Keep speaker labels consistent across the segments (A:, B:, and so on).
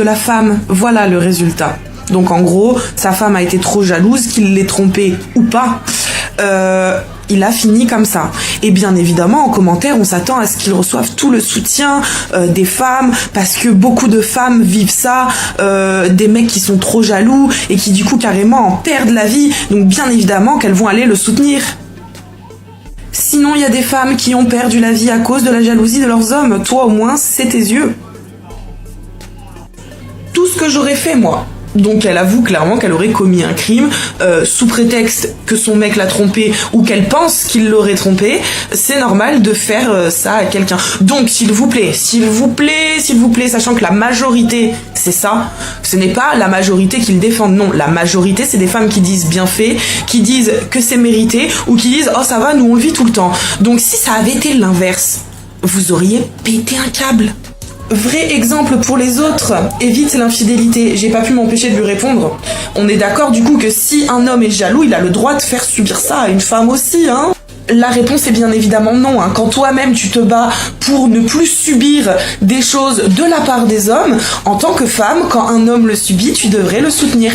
A: la femme. Voilà le résultat. Donc en gros, sa femme a été trop jalouse, qu'il l'ait trompé ou pas. Il a fini comme ça. Et bien évidemment, en commentaire, on s'attend à ce qu'il reçoive tout le soutien des femmes, parce que beaucoup de femmes vivent ça, des mecs qui sont trop jaloux et qui du coup carrément en perdent la vie. Donc bien évidemment qu'elles vont aller le soutenir. Sinon, il y a des femmes qui ont perdu la vie à cause de la jalousie de leurs hommes. Toi au moins, c'est tes yeux. Tout ce que j'aurais fait moi. Donc elle avoue clairement qu'elle aurait commis un crime sous prétexte que son mec l'a trompée ou qu'elle pense qu'il l'aurait trompée. C'est normal de faire ça à quelqu'un. Donc s'il vous plaît, sachant que la majorité c'est ça, ce n'est pas la majorité qu'ils défendent, non, la majorité c'est des femmes qui disent bien fait, qui disent que c'est mérité ou qui disent oh ça va, nous on le vit tout le temps. Donc si ça avait été l'inverse, vous auriez pété un câble. Vrai exemple pour les autres, évite l'infidélité. J'ai pas pu m'empêcher de lui répondre. On est d'accord du coup que si un homme est jaloux, il a le droit de faire subir ça à une femme aussi, hein. La réponse est bien évidemment non, hein. Quand toi-même tu te bats pour ne plus subir des choses de la part des hommes, en tant que femme, quand un homme le subit, tu devrais le soutenir.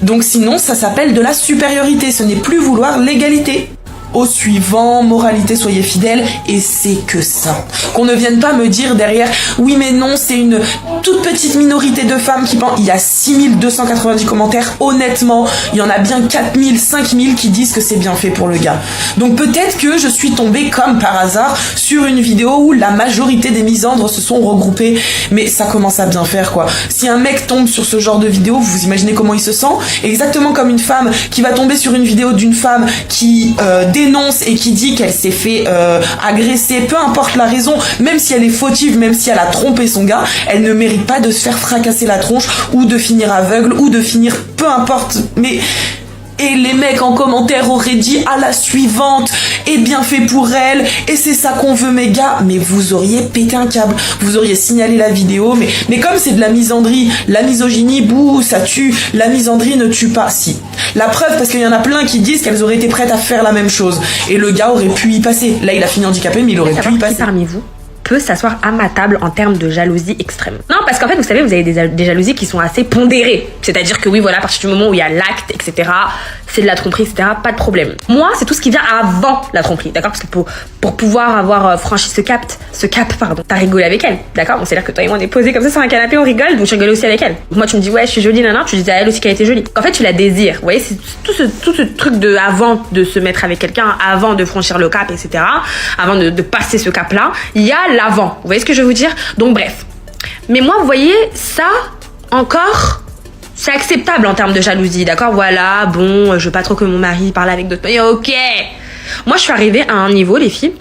A: Donc sinon, ça s'appelle de la supériorité, ce n'est plus vouloir l'égalité. Au suivant, moralité, soyez fidèles, et c'est que ça. Qu'on ne vienne pas me dire derrière, oui mais non, c'est une toute petite minorité de femmes qui pensent. Il y a 6290 commentaires, honnêtement, il y en a bien 4000, 5000 qui disent que c'est bien fait pour le gars. Donc peut-être que je suis tombée comme par hasard sur une vidéo où la majorité des misandres se sont regroupés, mais ça commence à bien faire quoi. Si un mec tombe sur ce genre de vidéo, vous imaginez comment il se sent? Exactement comme une femme qui va tomber sur une vidéo d'une femme qui dénonce et qui dit qu'elle s'est fait agresser, peu importe la raison, même si elle est fautive, même si elle a trompé son gars, elle ne mérite pas de se faire fracasser la tronche ou de finir aveugle ou de finir peu importe. Mais et les mecs en commentaire auraient dit à la suivante est bien fait pour elle et c'est ça qu'on veut mes gars. Mais vous auriez pété un câble, vous auriez signalé la vidéo. Mais comme c'est de la misandrie, la misogynie, bouh, ça tue. La misandrie ne tue pas. Si, la preuve, parce qu'il y en a plein qui disent qu'elles auraient été prêtes à faire la même chose et le gars aurait pu y passer. Là il a fini handicapé mais il aurait pu y passer.
B: Qui parmi vous peut s'asseoir à ma table en termes de jalousie extrême? Non, parce qu'en fait, vous savez, vous avez des jalousies qui sont assez pondérées. C'est-à-dire que oui, voilà, à partir du moment où il y a l'acte, etc., c'est de la tromperie, etc., pas de problème. Moi, c'est tout ce qui vient avant la tromperie, d'accord? Parce que pour pouvoir avoir franchi ce cap, t'as rigolé avec elle, d'accord? Bon, c'est-à-dire que toi et moi, on est posés comme ça sur un canapé, on rigole, donc tu rigoles aussi avec elle. Moi, tu me dis, ouais, je suis jolie, nanana, tu dis à elle aussi qu'elle était jolie. En fait, tu la désires. Vous voyez, c'est tout ce truc de avant de se mettre avec quelqu'un, avant de franchir le cap, etc., avant de passer ce cap-là, il y a l'avant. Vous voyez ce que je veux vous dire? Donc, bref. Mais moi, vous voyez, ça, encore, c'est acceptable en termes de jalousie, d'accord? Voilà, bon, je veux pas trop que mon mari parle avec d'autres mecs. Ok. Moi, je suis arrivée à un niveau, les filles.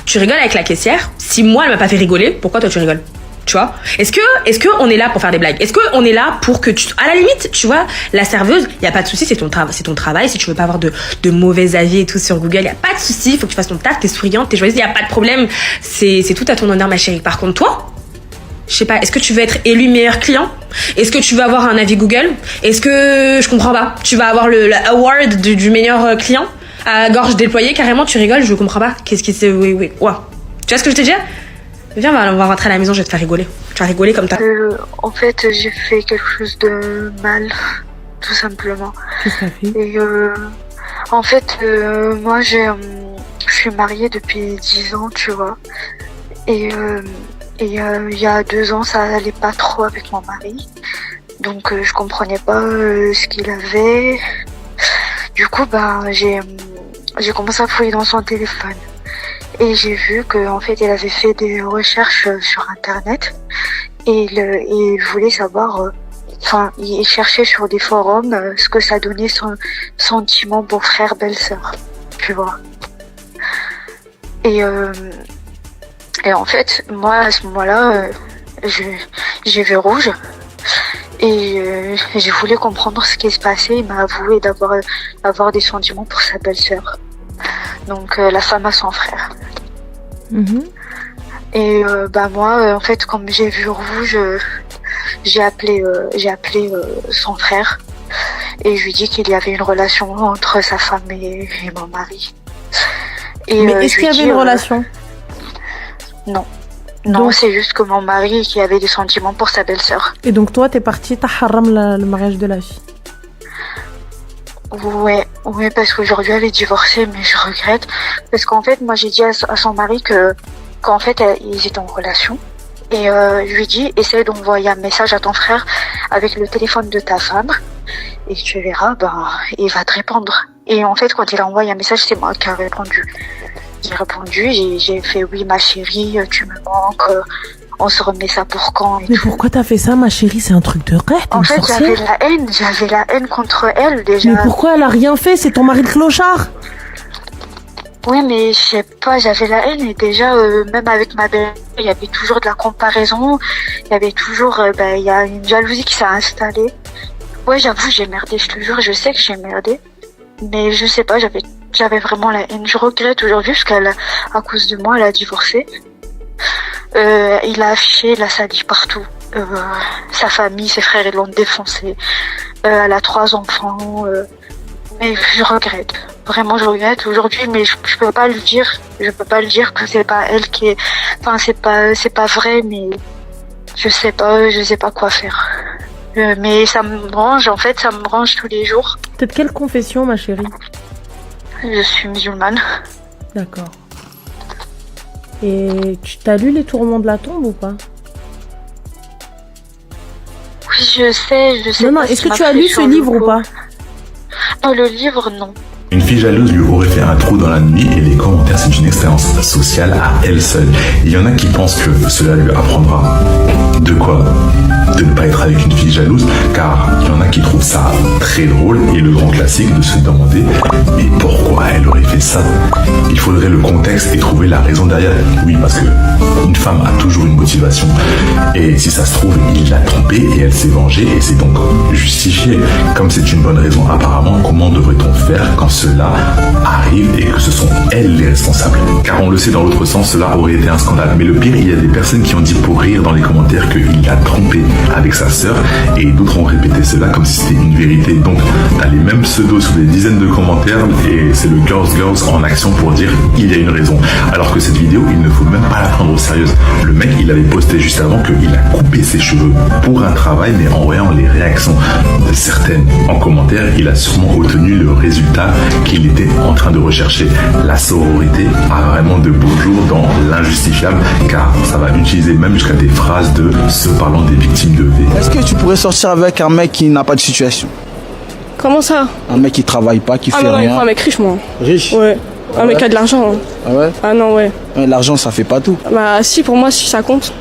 B: Tu rigoles avec la caissière. Si moi, elle m'a pas fait rigoler, pourquoi toi, tu rigoles? Tu vois? Est-ce que on est là pour faire des blagues? Est-ce que on est là pour que à la limite, tu vois, la serveuse, y a pas de souci, c'est ton travail. Si tu veux pas avoir de mauvais avis et tout sur Google, y a pas de souci. Faut que tu fasses ton taf, t'es souriante, t'es joyeuse, y a pas de problème. C'est tout à ton honneur, ma chérie. Par contre, toi, je sais pas, est-ce que tu veux être élu meilleur client? Est-ce que tu veux avoir un avis Google? Est-ce que, je comprends pas, tu vas avoir le award du meilleur client? À gorge déployée, carrément, tu rigoles, je comprends pas. Qu'est-ce qui c'est? Oui, wow. Tu vois ce que je te dis? Viens, on va rentrer à la maison, je vais te faire rigoler. Tu vas rigoler comme ça.
C: En fait, j'ai fait quelque chose de mal, tout simplement.
D: Qu'est-ce que t'as fait?
C: Et en fait, moi, je suis mariée depuis 10 ans, tu vois. Et il y a 2 ans, ça allait pas trop avec mon mari. Donc, je comprenais pas ce qu'il avait. Du coup, j'ai commencé à fouiller dans son téléphone. Et j'ai vu qu'en fait, il avait fait des recherches sur Internet et il voulait savoir, il cherchait sur des forums ce que ça donnait son sentiment beau-frère, belle-sœur, tu vois. Et en fait, moi, à ce moment-là, j'ai vu rouge et j'ai voulu comprendre ce qui se passait. Il m'a avoué d'avoir des sentiments pour sa belle-sœur. Donc la femme à son frère.
D: Mm-hmm.
C: Et moi, en fait, comme j'ai vu rouge, j'ai appelé son frère et je lui dis qu'il y avait une relation entre sa femme et mon mari. Et,
D: mais est-ce qu'il y avait une relation?
C: Non. Non,
D: Donc-
C: c'est juste que mon mari qui avait des sentiments pour sa belle-sœur.
D: Et donc toi, t'es partie, t'as haram le mariage de la fille.
C: Ouais, parce qu'aujourd'hui elle est divorcée, mais je regrette. Parce qu'en fait, moi j'ai dit à son mari qu'en fait ils étaient en relation. Et je lui ai dit, essaye d'envoyer un message à ton frère avec le téléphone de ta femme. Et tu verras, il va te répondre. Et en fait, quand il a envoyé un message, c'est moi qui ai répondu. J'ai répondu, j'ai fait oui ma chérie, tu me manques, on se remet ça pour quand et
D: Mais
C: tout.
D: pourquoi t'as fait ça, ma chérie? C'est un truc de rêve, t'es
C: En
D: une
C: fait,
D: sorcière.
C: j'avais la haine contre elle déjà.
D: Mais pourquoi elle a rien fait? C'est ton mari de clochard.
C: Oui, mais je sais pas, j'avais la haine et déjà, même avec ma belle, il y avait toujours de la comparaison, il y avait toujours, il y a une jalousie qui s'est installée. Ouais, j'avoue, j'ai merdé, je te jure, je sais que j'ai merdé, mais je sais pas, j'avais vraiment la haine. Je regrette aujourd'hui parce à cause de moi, elle a divorcé. Il a affiché la sali partout. Sa famille, ses frères, ils l'ont défoncé. Elle a 3 enfants. Mais je regrette. Vraiment, je regrette aujourd'hui, mais je peux pas le dire. Je peux pas le dire que c'est pas elle qui est. Enfin, c'est pas vrai, mais je sais pas quoi faire. Mais ça me branche, en fait, ça me branche tous les jours.
D: T'es de quelle confession, ma chérie?
C: Je suis musulmane.
D: D'accord. Et tu t'as lu Les Tourments de la tombe ou pas?
C: Oui, je sais.
D: Non,
C: pas
D: est-ce
C: si
D: que tu
C: m'a
D: as
C: fait
D: lu
C: sur
D: ce
C: le
D: livre ou
C: coup.
D: pas?
C: Non, le livre, non.
E: Une fille jalouse lui aurait fait un trou dans la nuit et les commentaires, c'est une expérience sociale à elle seule. Il y en a qui pensent que cela lui apprendra de quoi? De ne pas être avec une fille jalouse, car il y en a qui trouvent ça très drôle et le grand classique de se demander mais pourquoi elle aurait fait ça? Il faudrait le contexte et trouver la raison derrière. Oui, parce que une femme a toujours une motivation et si ça se trouve, il l'a trompée et elle s'est vengée et c'est donc justifié. Comme c'est une bonne raison apparemment, comment devrait-on faire quand cela arrive et que ce sont elles les responsables? Car on le sait, dans l'autre sens, cela aurait été un scandale. Mais le pire, il y a des personnes qui ont dit pour rire dans les commentaires qu'il l'a trompée avec sa sœur et d'autres ont répété cela comme si c'était une vérité. Donc t'as les mêmes pseudos sous des dizaines de commentaires et c'est le girls en action pour dire il y a une raison. Alors que cette vidéo, il ne faut même pas la prendre au sérieux. Le mec, il avait posté juste avant qu'il a coupé ses cheveux pour un travail, mais en voyant les réactions de certaines en commentaire, il a sûrement obtenu le résultat qu'il était en train de rechercher. La sororité a vraiment de beaux jours dans l'injustifiable, car ça va utiliser même jusqu'à des phrases de se parlant des victimes de V.
F: Est-ce que tu pourrais sortir avec un mec qui n'a pas de situation?
G: Comment ça?
F: Un mec qui travaille pas, qui
G: Ah
F: fait
G: non, il
F: rien?
G: faut un mec riche, moi.
F: Riche?
G: Ouais. Un mec
F: ouais.
G: qui a de l'argent. Hein.
F: Ah ouais?
G: Ah non, ouais.
F: Ouais, l'argent, ça fait pas tout.
G: Bah si, pour moi, si ça compte.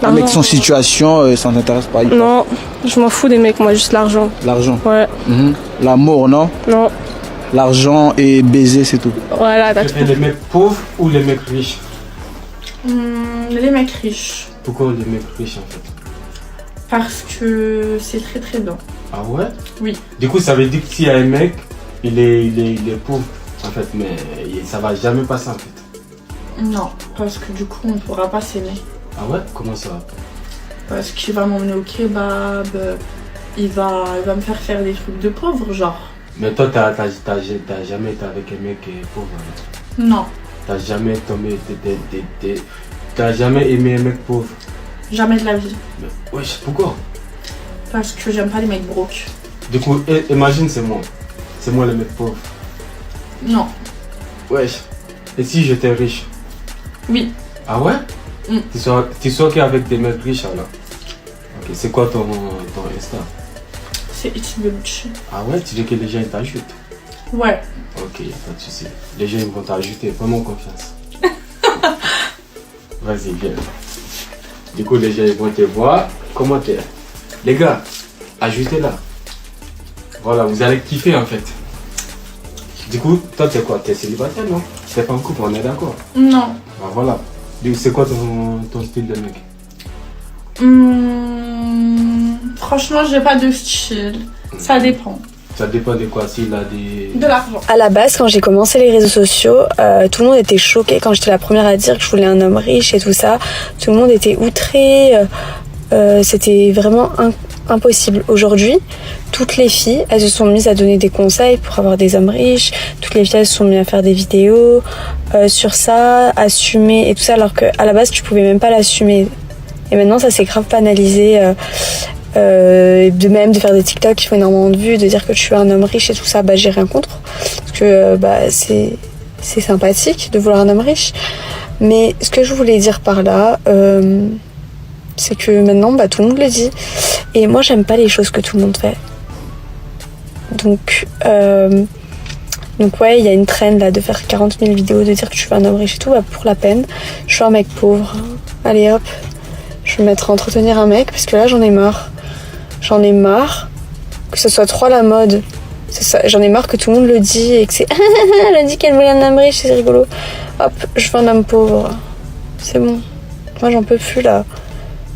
F: Un mec sans situation, ça n'intéresse pas.
G: Non, je m'en fous des mecs, moi, juste l'argent.
F: L'argent.
G: Ouais.
F: L'amour, non?
G: Non.
F: L'argent et baiser, c'est tout.
G: Voilà, t'as
H: Tu
G: tout.
H: préfères les mecs pauvres ou les mecs riches?
I: Les mecs riches.
H: Pourquoi les mecs riches en fait?
I: Parce que c'est très très bien.
H: Ah ouais?
I: Oui.
H: Du coup, ça veut dire que s'il y a un mec, il est pauvre en fait, mais ça va jamais passer en fait.
I: Non, parce que du coup on ne pourra pas s'aimer.
H: Ah ouais? Comment ça?
I: Parce qu'il va m'emmener au kebab, il va me faire des trucs de pauvre, genre.
H: Mais toi, t'as jamais été avec un mec pauvre hein?
I: Non,
H: T'as jamais tombé, t'as jamais aimé un mec pauvre?
I: jamais de la vie.
H: Mais wesh, pourquoi?
I: Parce que j'aime pas les mecs broke.
H: Du coup, imagine, c'est moi le mec pauvre.
I: Non.
H: Wesh. Et si j'étais riche?
I: Oui.
H: Ah ouais?
I: Mm.
H: Tu sois qu'avec des mecs riches alors? Ok, c'est quoi ton Insta?
I: C'est It's Belucci.
H: Ah ouais, tu veux que les gens ils t'ajoutent?
I: Ouais.
H: Ok, y'a pas de souci. Les gens ils vont t'ajouter, fais-moi confiance. Vas-y, viens. Du coup, les gens ils vont te voir. Commentaire. Les gars, ajoutez-la. Voilà, vous allez kiffer en fait. Du coup, toi t'es quoi? T'es célibataire, non? T'es pas en couple, on est d'accord?
I: Non.
H: Bah voilà. Du coup, c'est quoi ton style de mec?
I: Franchement, j'ai pas de style. Ça dépend.
H: Ça dépend de quoi, s'il a des...
I: De l'argent.
J: À la base, quand j'ai commencé les réseaux sociaux, tout le monde était choqué quand j'étais la première à dire que je voulais un homme riche et tout ça. Tout le monde était outré. C'était vraiment impossible. Aujourd'hui, toutes les filles, elles se sont mises à donner des conseils pour avoir des hommes riches. Toutes les filles, elles se sont mises à faire des vidéos sur ça, assumer et tout ça, alors qu'à la base, tu pouvais même pas l'assumer. Et maintenant, ça s'est grave banalisé. De même de faire des TikTok qui font énormément de vues, de dire que tu es un homme riche et tout ça, j'ai rien contre. Parce que c'est sympathique de vouloir un homme riche. Mais ce que je voulais dire par là, c'est que maintenant, tout le monde le dit. Et moi, j'aime pas les choses que tout le monde fait. Donc ouais, il y a une traîne là de faire 40 000 vidéos, de dire que tu es un homme riche et tout, pour la peine. Je suis un mec pauvre. Allez hop, je vais me mettre à entretenir un mec, parce que là, j'en ai marre. J'en ai marre que ce soit trop à la mode. J'en ai marre que tout le monde le dit et que c'est elle a dit qu'elle voulait un homme riche, c'est rigolo. Hop, je veux un homme pauvre. C'est bon. Moi, j'en peux plus là.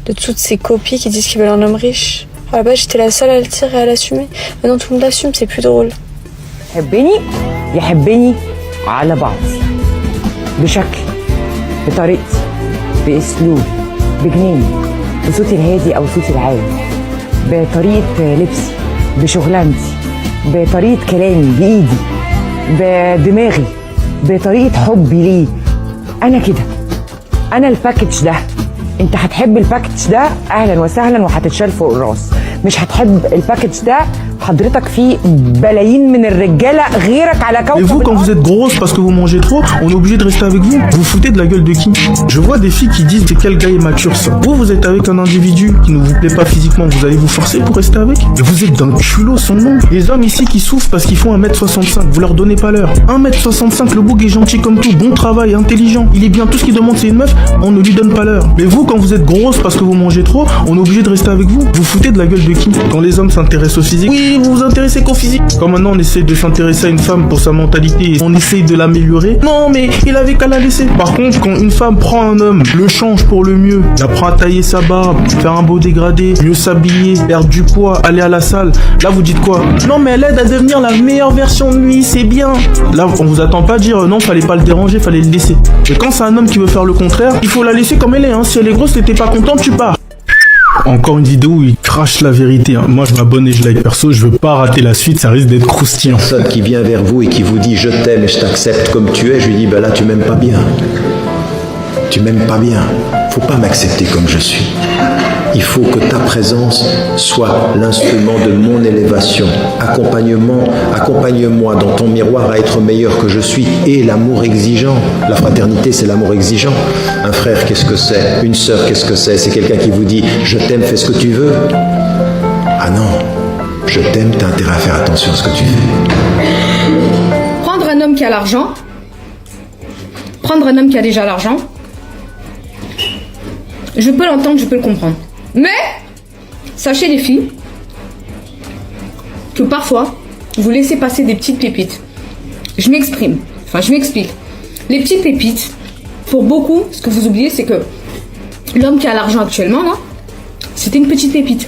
J: De toutes ces copies qui disent qu'ils veulent un homme riche. À la base, j'étais la seule à le dire et à l'assumer. Maintenant, tout le monde l'assume, c'est plus drôle.
K: يحبني يحبني على بعضي بشكل بطريقتي بأسلوب بجنيني بصوتي الهادي أو صوتي العالي بطريقة لبسي بشغلانتي بطريقة كلامي بإيدي بدماغي بطريقة حبي ليه أنا كده أنا الباكج ده أنت هتحب الباكج ده أهلا وسهلا وهتتشال فوق الراس مش هتحب الباكج ده حضرتك في بلايين من الرجاله غيرك على كوكب.
L: Et vous, quand vous êtes grosse parce que vous mangez trop, on est obligé de rester avec vous. Vous foutez de la gueule de qui? Je vois des filles qui disent mais quel gars est mature ça. Vous êtes avec un individu qui ne vous plaît pas physiquement, vous allez vous forcer pour rester avec? Et vous êtes d'un culot sans nom. Les hommes ici qui souffrent parce qu'ils font 1m65, vous leur donnez pas l'heure. 1m65, le bouc est gentil comme tout, bon travail, intelligent. Il est bien, tout ce qu'il demande c'est une meuf, on ne lui donne pas l'heure. Mais vous, quand vous êtes grosse parce que vous mangez trop, on est obligé de rester avec vous. Vous foutez de la gueule de qui? Quand les hommes s'intéressent au physique, oui, vous vous intéressez qu'au physique. Quand maintenant on essaie de s'intéresser à une femme pour sa mentalité, on essaye de l'améliorer. Non mais il avait qu'à la laisser. Par contre, quand une femme prend un homme, le change pour le mieux, l'apprend à tailler sa barbe, faire un beau dégradé, mieux s'habiller, perdre du poids, aller à la salle, là vous dites quoi? Non mais elle aide à devenir la meilleure version de lui, c'est bien. Là on vous attend pas à dire non, fallait pas le déranger, fallait le laisser. Mais quand c'est un homme qui veut faire le contraire, il faut la laisser comme elle est, hein. Si elle est grosse et t'es pas contente, tu pars. Encore une vidéo où il crache la vérité. Moi, je m'abonne et je like perso. Je veux pas rater la suite, ça risque d'être croustillant.
M: Personne qui vient vers vous et qui vous dit je t'aime et je t'accepte comme tu es, je lui dis là tu m'aimes pas bien. Tu m'aimes pas bien. Faut pas m'accepter comme je suis. Il faut que ta présence soit l'instrument de mon élévation. Accompagne-moi dans ton miroir à être meilleur que je suis. Et l'amour exigeant. La fraternité, c'est l'amour exigeant. Un frère, qu'est-ce que c'est? Une sœur, qu'est-ce que c'est? C'est quelqu'un qui vous dit je t'aime, fais ce que tu veux. Ah non, je t'aime, t'as intérêt à faire attention à ce que tu fais.
N: Prendre un homme qui a l'argent, prendre un homme qui a déjà l'argent, je peux l'entendre, je peux le comprendre. Mais, sachez les filles, que parfois, vous laissez passer des petites pépites. Je m'exprime, je m'explique. Les petites pépites, pour beaucoup, ce que vous oubliez, c'est que l'homme qui a l'argent actuellement, là, c'était une petite pépite.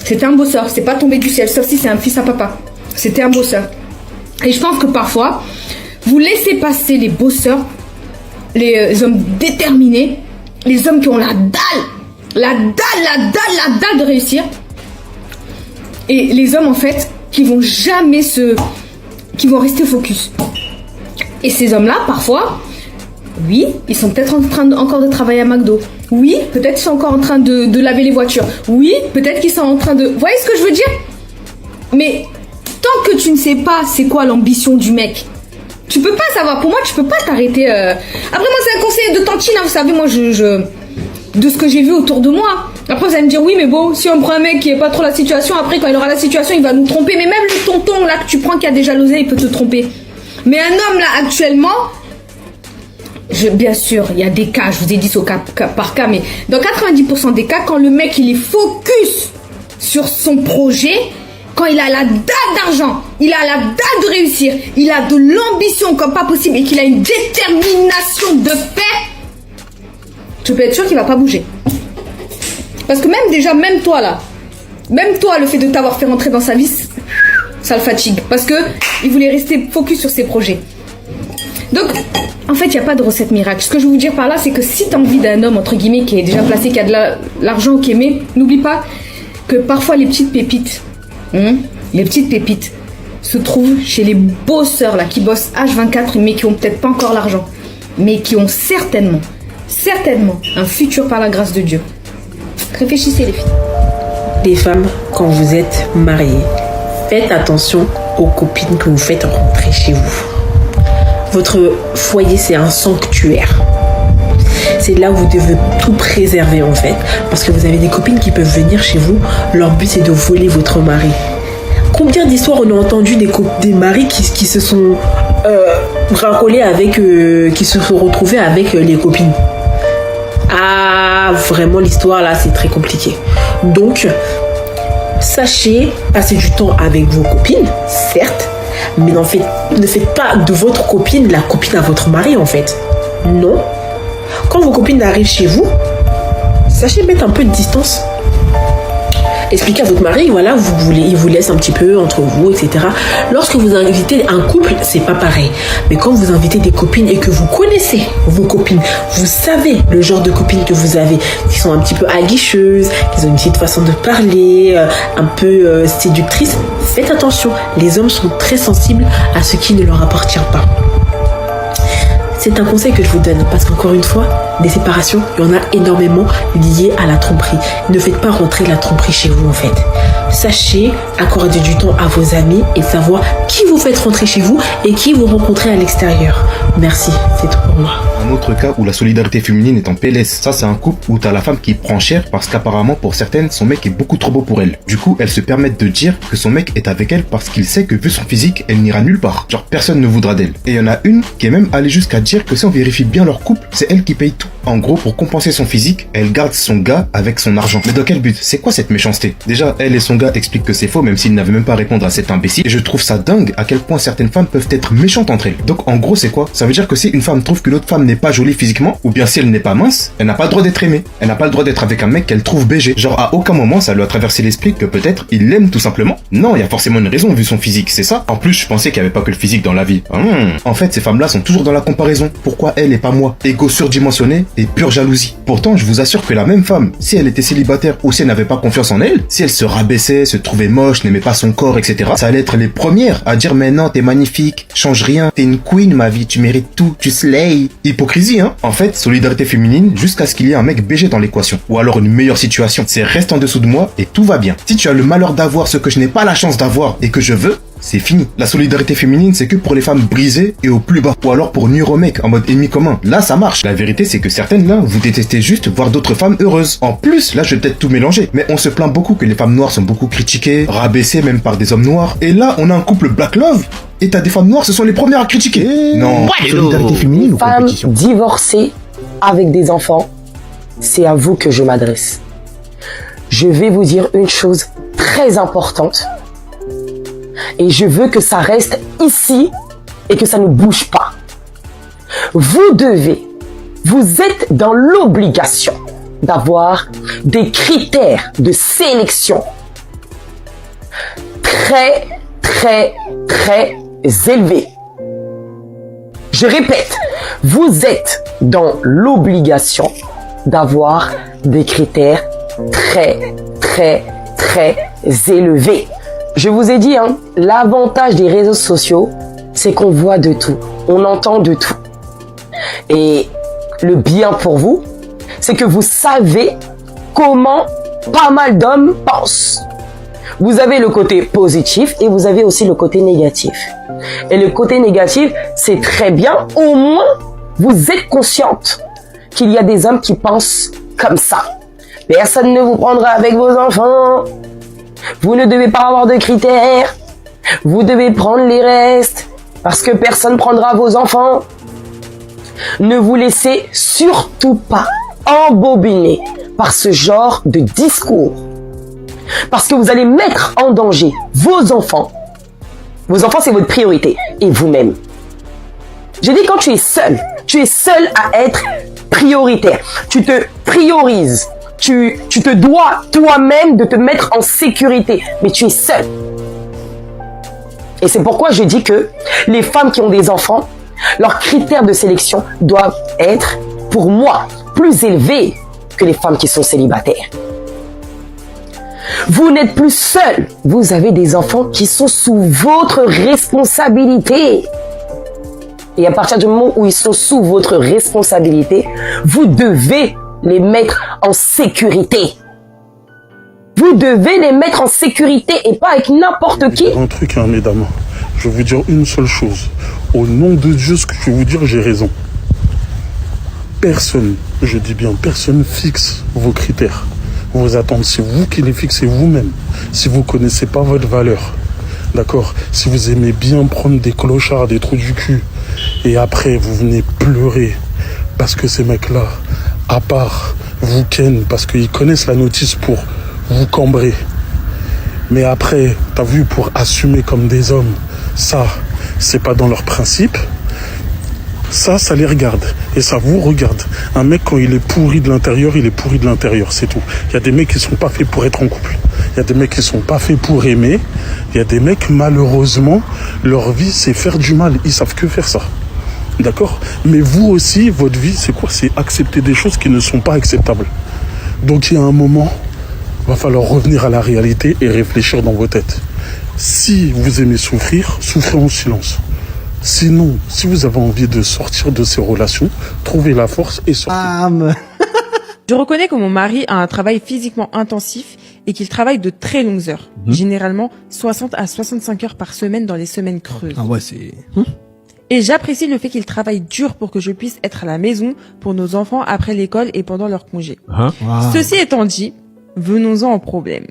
N: C'était un bosseur, c'est pas tombé du ciel, sauf si c'est un fils à papa. C'était un bosseur. Et je pense que parfois, vous laissez passer les bosseurs, les hommes déterminés, les hommes qui ont la dalle de réussir. Et les hommes, en fait, qui vont jamais qui vont rester focus. Et ces hommes-là, parfois, oui, ils sont peut-être en train encore de travailler à McDo. Oui, peut-être qu'ils sont encore en train de laver les voitures. Oui, peut-être qu'ils sont en train de... Vous voyez ce que je veux dire? Mais tant que tu ne sais pas c'est quoi l'ambition du mec, tu peux pas savoir. Pour moi, tu peux pas t'arrêter... Après, moi, c'est un conseil de tantine, hein, vous savez, moi, de ce que j'ai vu autour de moi. Après, vous allez me dire, oui, mais bon, si on prend un mec qui est pas trop la situation, après, quand il aura la situation, il va nous tromper. Mais même le tonton, là, que tu prends, qui a déjà l'oseille, il peut te tromper. Mais un homme, là, actuellement... bien sûr, il y a des cas, je vous ai dit c'est au cas par cas, mais dans 90% des cas, quand le mec, il est focus sur son projet, quand il a la date d'argent, il a la date de réussir, il a de l'ambition comme pas possible et qu'il a une détermination de faire, tu peux être sûr qu'il va pas bouger. Parce que même toi là, même toi, le fait de t'avoir fait rentrer dans sa vie, ça le fatigue. Parce que il voulait rester focus sur ses projets. Donc, en fait, il n'y a pas de recette miracle. Ce que je veux vous dire par là, c'est que si tu as envie d'un homme, entre guillemets, qui est déjà placé, qui a de l'argent, qui est aimé, n'oublie pas que parfois les petites pépites, se trouvent chez les bosseurs là, qui bossent H24 mais qui ont peut-être pas encore l'argent, mais qui ont certainement un futur par la grâce de Dieu. Réfléchissez les filles.
B: Les femmes, quand vous êtes mariées, faites attention aux copines que vous faites rentrer chez vous. Votre foyer, c'est un sanctuaire. C'est là où vous devez tout préserver en fait. Parce que vous avez des copines qui peuvent venir chez vous. Leur but, c'est de voler votre mari. Combien d'histoires on a entendu des maris qui se sont racolés avec... qui se sont retrouvés avec les copines. Ah, vraiment, l'histoire là, c'est très compliqué. Donc, sachez passer du temps avec vos copines, certes, mais ne faites pas de votre copine la copine à votre mari, en fait. Non. Quand vos copines arrivent chez vous, sachez mettre un peu de distance. Expliquez à votre mari, voilà, il vous laisse un petit peu entre vous, etc. Lorsque vous invitez un couple, c'est pas pareil. Mais quand vous invitez des copines et que vous connaissez vos copines, vous savez le genre de copines que vous avez, qui sont un petit peu aguicheuses, qui ont une petite façon de parler, un peu séductrices, faites attention. Les hommes sont très sensibles à ce qui ne leur appartient pas. C'est un conseil que je vous donne parce qu'encore une fois, des séparations, il y en a énormément liées à la tromperie. Ne faites pas rentrer la tromperie chez vous en fait. Sachez accorder du temps à vos amis et savoir qui vous faites rentrer chez vous et qui vous rencontrez à l'extérieur. Merci, c'est tout pour moi.
O: Un autre cas où la solidarité féminine est en PLS. Ça, c'est un couple où t'as la femme qui prend cher parce qu'apparemment, pour certaines, son mec est beaucoup trop beau pour elle. Du coup, elles se permettent de dire que son mec est avec elle parce qu'il sait que vu son physique, elle n'ira nulle part. Genre, personne ne voudra d'elle. Et il y en a une qui est même allée jusqu'à dire que si on vérifie bien leur couple, c'est elle qui paye tout. En gros, pour compenser son physique, elle garde son gars avec son argent. Mais dans quel but? C'est quoi cette méchanceté? Déjà, elle et son gars expliquent que c'est faux, même s'ils n'avaient même pas à répondre à cet imbécile. Et je trouve ça dingue à quel point certaines femmes peuvent être méchantes entre elles. Donc en gros, c'est quoi? Ça veut dire que si une femme trouve que l'autre femme n'est pas jolie physiquement, ou bien si elle n'est pas mince, elle n'a pas le droit d'être aimée. Elle n'a pas le droit d'être avec un mec qu'elle trouve BG. Genre à aucun moment ça lui a traversé l'esprit que peut-être il l'aime tout simplement. Non, il y a forcément une raison vu son physique, c'est ça? En plus, je pensais qu'il n'y avait pas que le physique dans la vie. En fait, ces femmes-là sont toujours dans la comparaison. Pourquoi elle et pas moi? Égo surdimensionné et pure jalousie. Pourtant, je vous assure que la même femme, si elle était célibataire ou si elle n'avait pas confiance en elle, si elle se rabaissait, se trouvait moche, n'aimait pas son corps, etc., ça allait être les premières à dire mais non, t'es magnifique, change rien, t'es une queen ma vie, tu mérites tout, tu slay. Hypocrisie, hein. En fait, solidarité féminine jusqu'à ce qu'il y ait un mec BG dans l'équation. Ou alors une meilleure situation. C'est reste en dessous de moi et tout va bien. Si tu as le malheur d'avoir ce que je n'ai pas la chance d'avoir et que je veux, c'est fini. La solidarité féminine, c'est que pour les femmes brisées et au plus bas. Ou alors pour nuire aux mecs en mode ennemi commun. Là, ça marche. La vérité, c'est que certaines, là, vous détestez juste voir d'autres femmes heureuses. En plus, là, je vais peut-être tout mélanger. Mais on se plaint beaucoup que les femmes noires sont beaucoup critiquées, rabaissées même par des hommes noirs. Et là, on a un couple Black Love. Et t'as des femmes noires, ce sont les premières à critiquer. Non, solidarité féminine ou compétition?
K: Femmes divorcées avec des enfants, c'est à vous que je m'adresse. Je vais vous dire une chose très importante. Et je veux que ça reste ici et que ça ne bouge pas. Vous êtes dans l'obligation d'avoir des critères de sélection très, très, très élevés. Je répète, vous êtes dans l'obligation d'avoir des critères très, très, très élevés. Je vous ai dit, l'avantage des réseaux sociaux, c'est qu'on voit de tout, on entend de tout. Et le bien pour vous, c'est que vous savez comment pas mal d'hommes pensent. Vous avez le côté positif et vous avez aussi le côté négatif. Et le côté négatif, c'est très bien, au moins vous êtes consciente qu'il y a des hommes qui pensent comme ça. Personne ne vous prendra avec vos enfants. Vous ne devez pas avoir de critères. Vous devez prendre les restes parce que personne ne prendra vos enfants. Ne vous laissez surtout pas embobiner par ce genre de discours. Parce que vous allez mettre en danger vos enfants. Vos enfants, c'est votre priorité. Et vous-même. J'ai dit quand tu es seul à être prioritaire. Tu te priorises. Tu te dois toi-même de te mettre en sécurité. Mais tu es seul. Et c'est pourquoi je dis que les femmes qui ont des enfants, leurs critères de sélection doivent être, pour moi, plus élevés que les femmes qui sont célibataires. Vous n'êtes plus seul. Vous avez des enfants qui sont sous votre responsabilité. Et à partir du moment où ils sont sous votre responsabilité, vous devez les mettre en sécurité. Vous devez les mettre en sécurité et pas avec n'importe qui.
L: Un truc, hein, mesdames. Je vais vous dire une seule chose. Au nom de Dieu, ce que je vais vous dire, j'ai raison. Personne, je dis bien personne, fixe vos critères, vos attentes. C'est vous qui les fixez vous-même. Si vous ne connaissez pas votre valeur, d'accord? Si vous aimez bien prendre des clochards, des trous du cul, et après vous venez pleurer parce que ces mecs-là, à part vous ken, parce qu'ils connaissent la notice pour vous cambrer. Mais après, t'as vu, pour assumer comme des hommes, ça, c'est pas dans leurs principes. Ça les regarde. Et ça vous regarde. Un mec, quand il est pourri de l'intérieur, il est pourri de l'intérieur, c'est tout. Il y a des mecs qui sont pas faits pour être en couple. Il y a des mecs qui sont pas faits pour aimer. Il y a des mecs, malheureusement, leur vie, c'est faire du mal. Ils savent que faire ça. D'accord? Mais vous aussi, votre vie, c'est quoi? C'est accepter des choses qui ne sont pas acceptables. Donc il y a un moment, va falloir revenir à la réalité et réfléchir dans vos têtes. Si vous aimez souffrir, souffrez en silence. Sinon, si vous avez envie de sortir de ces relations, trouvez la force et sortez.
P: Je reconnais que mon mari a un travail physiquement intensif et qu'il travaille de très longues heures. Généralement 60 à 65 heures par semaine dans les semaines creuses.
Q: Ah ouais, c'est...
P: Et j'apprécie le fait qu'il travaille dur pour que je puisse être à la maison pour nos enfants après l'école et pendant leur congé. Ceci étant dit, venons-en au problème.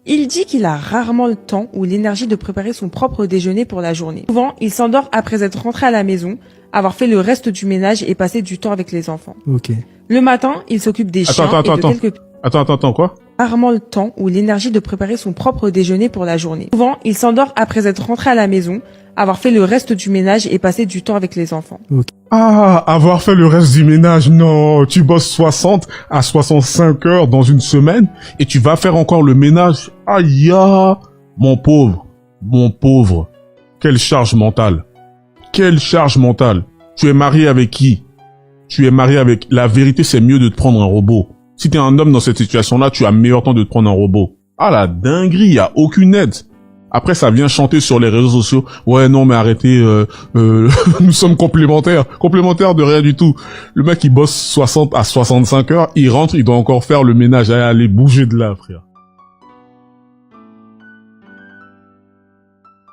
P: Il dit qu'il a rarement le temps ou l'énergie de préparer son propre déjeuner pour la journée. Souvent, il s'endort après être rentré à la maison, avoir fait le reste du ménage et passer du temps avec les enfants.
Q: Ok.
P: Le matin, il s'occupe des chiens
R: Attends, quoi?
P: Rarement le temps ou l'énergie de préparer son propre déjeuner pour la journée. Souvent, il s'endort après être rentré à la maison, avoir fait le reste du ménage et passer du temps avec les enfants.
R: Ah, avoir fait le reste du ménage, non, tu bosses 60 à 65 heures dans une semaine et tu vas faire encore le ménage. Aïe, mon pauvre, quelle charge mentale. Quelle charge mentale. Tu es marié avec qui? Tu es marié avec... La vérité, c'est mieux de te prendre un robot. Si t'es un homme dans cette situation-là, tu as meilleur temps de te prendre un robot. Ah, la dinguerie, y a aucune aide. Après, ça vient chanter sur les réseaux sociaux. Ouais, non, mais arrêtez, nous sommes complémentaires. Complémentaires de rien du tout. Le mec, il bosse 60 à 65 heures, il rentre, il doit encore faire le ménage. Allez, bougez de là, frère.